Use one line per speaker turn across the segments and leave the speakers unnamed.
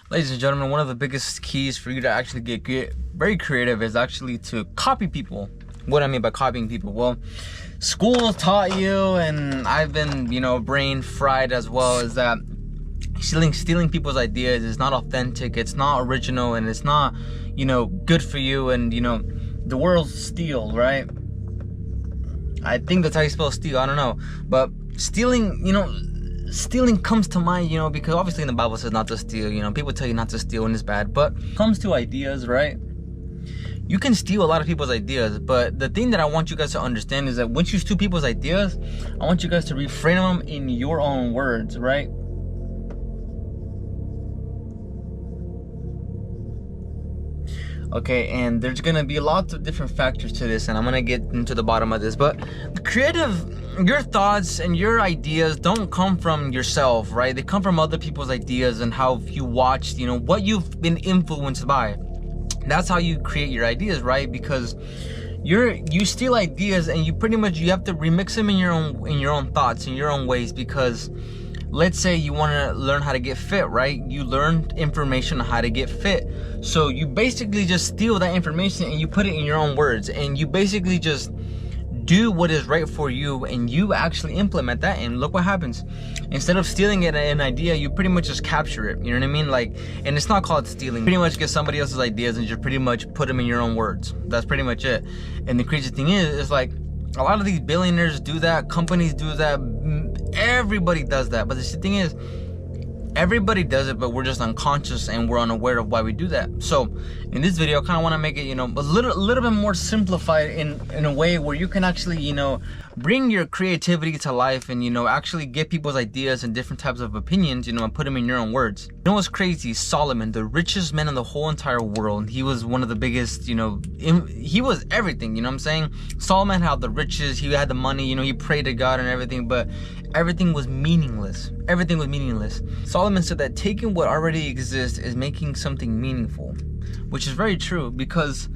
Ladies and gentlemen, one of the biggest keys for you to actually get very creative is actually to copy people. What I mean by copying people, well, school taught you, and I've been, brain fried as well, is that stealing people's ideas is not authentic, it's not original, and it's not, good for you. And the word steal, right? I think that's how you spell steal, I don't know, but stealing comes to mind, because obviously in the Bible it says not to steal. People tell you not to steal and it's bad, but when it comes to ideas, right? You can steal a lot of people's ideas, but the thing that I want you guys to understand is that once you steal people's ideas, I want you guys to reframe them in your own words, right? Okay, and there's gonna be lots of different factors to this, and I'm gonna get into the bottom of this, but your thoughts and your ideas don't come from yourself, right? They come from other people's ideas and how you watched, what you've been influenced by. That's how you create your ideas, right? Because you steal ideas, and you have to remix them in your own thoughts, in your own ways. Because let's say you want to learn how to get fit, right? You learn information on how to get fit, so you basically just steal that information and you put it in your own words, and you basically just do what is right for you, and you actually implement that, and look what happens. Instead of stealing an idea, you pretty much just capture it, you know what I mean? And it's not called stealing. Pretty much get somebody else's ideas and just pretty much put them in your own words. That's pretty much it. And the crazy thing is like, a lot of these billionaires do that, companies do that, everybody does that. But the thing is, everybody does it, but we're just unconscious and we're unaware of why we do that. So in this video, I kind of want to make it, a little bit more simplified in a way where you can actually, bring your creativity to life, and actually get people's ideas and different types of opinions, and put them in your own words. You know what's crazy? Solomon, the richest man in the whole entire world, he was one of the biggest, he was everything, you know what I'm saying? Solomon had the riches, he had the money, he prayed to God and everything, but everything was meaningless. Everything was meaningless. Solomon said that taking what already exists is making something meaningful, which is very true, because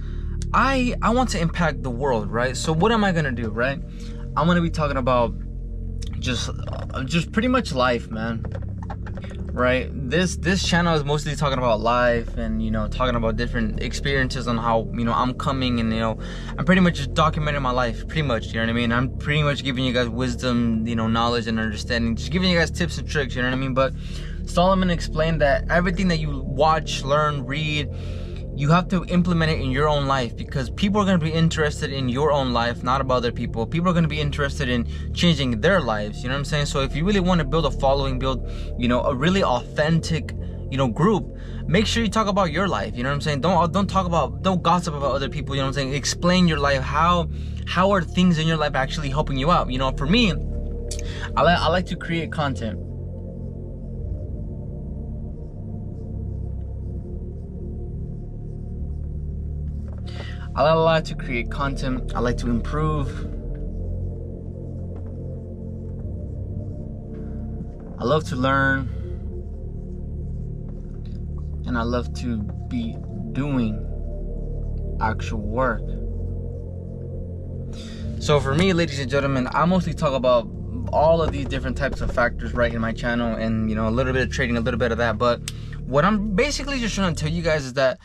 I want to impact the world, right? So what am I gonna do, right? I'm gonna be talking about just pretty much life, man. Right? This channel is mostly talking about life, and talking about different experiences on how I'm coming, and I'm pretty much just documenting my life, pretty much, you know what I mean? I'm pretty much giving you guys wisdom, knowledge and understanding, just giving you guys tips and tricks, you know what I mean? But Solomon explained that everything that you watch, learn, read, you have to implement it in your own life, because people are going to be interested in your own life, not about other people. People are going to be interested in changing their lives, you know what I'm saying? So if you really want to build a following, build a really authentic group, make sure you talk about your life, you know what I'm saying? Don't gossip about other people, you know what I'm saying? Explain your life. How are things in your life actually helping you out? For me, I like to create content. I like to create content. I like to improve. I love to learn. And I love to be doing actual work. So for me, ladies and gentlemen, I mostly talk about all of these different types of factors right in my channel, and a little bit of trading, a little bit of that. But what I'm basically just trying to tell you guys is that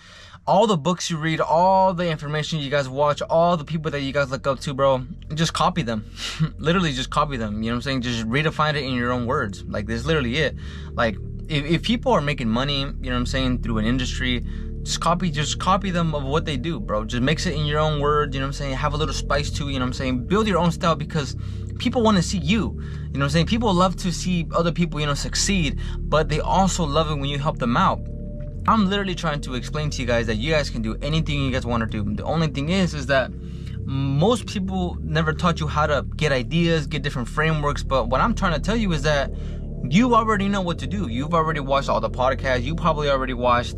all the books you read, all the information you guys watch, all the people that you guys look up to, bro, just copy them. Literally just copy them, you know what I'm saying? Just redefine it in your own words. Like, this is literally it. Like, if people are making money, you know what I'm saying, through an industry, just copy them of what they do, bro. Just mix it in your own words, you know what I'm saying? Have a little spice too, you know what I'm saying? Build your own style, because people want to see you, you know what I'm saying? People love to see other people, succeed, but they also love it when you help them out. I'm literally trying to explain to you guys that you guys can do anything you guys want to do. The only thing is that most people never taught you how to get ideas, get different frameworks. But what I'm trying to tell you is that you already know what to do. You've already watched all the podcasts. You probably already watched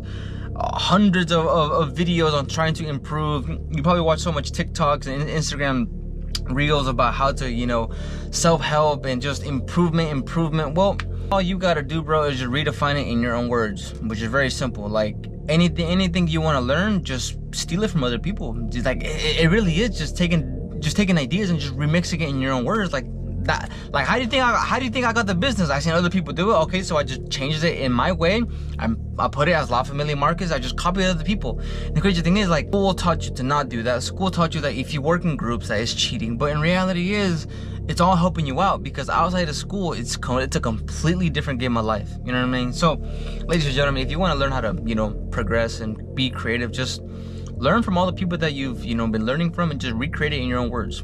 hundreds of videos on trying to improve. You probably watch so much TikToks and Instagram reels about how to, self-help and just improvement. Well, all you gotta do, bro, is just redefine it in your own words, which is very simple. Like, anything you want to learn, just steal it from other people. Just like, it really is just taking ideas and just remixing it in your own words. Like, that, like, how do you think I got the business? I seen other people do it. Okay, so I just changed it in my way. I put it as La Familia Markets. I just copied other people. The crazy thing is, like, school taught you to not do that. School taught you that if you work in groups, that is cheating. But in reality, it's all helping you out, because outside of school, it's a completely different game of life. You know what I mean? So, ladies and gentlemen, if you want to learn how to, progress and be creative, just learn from all the people that you've, been learning from, and just recreate it in your own words.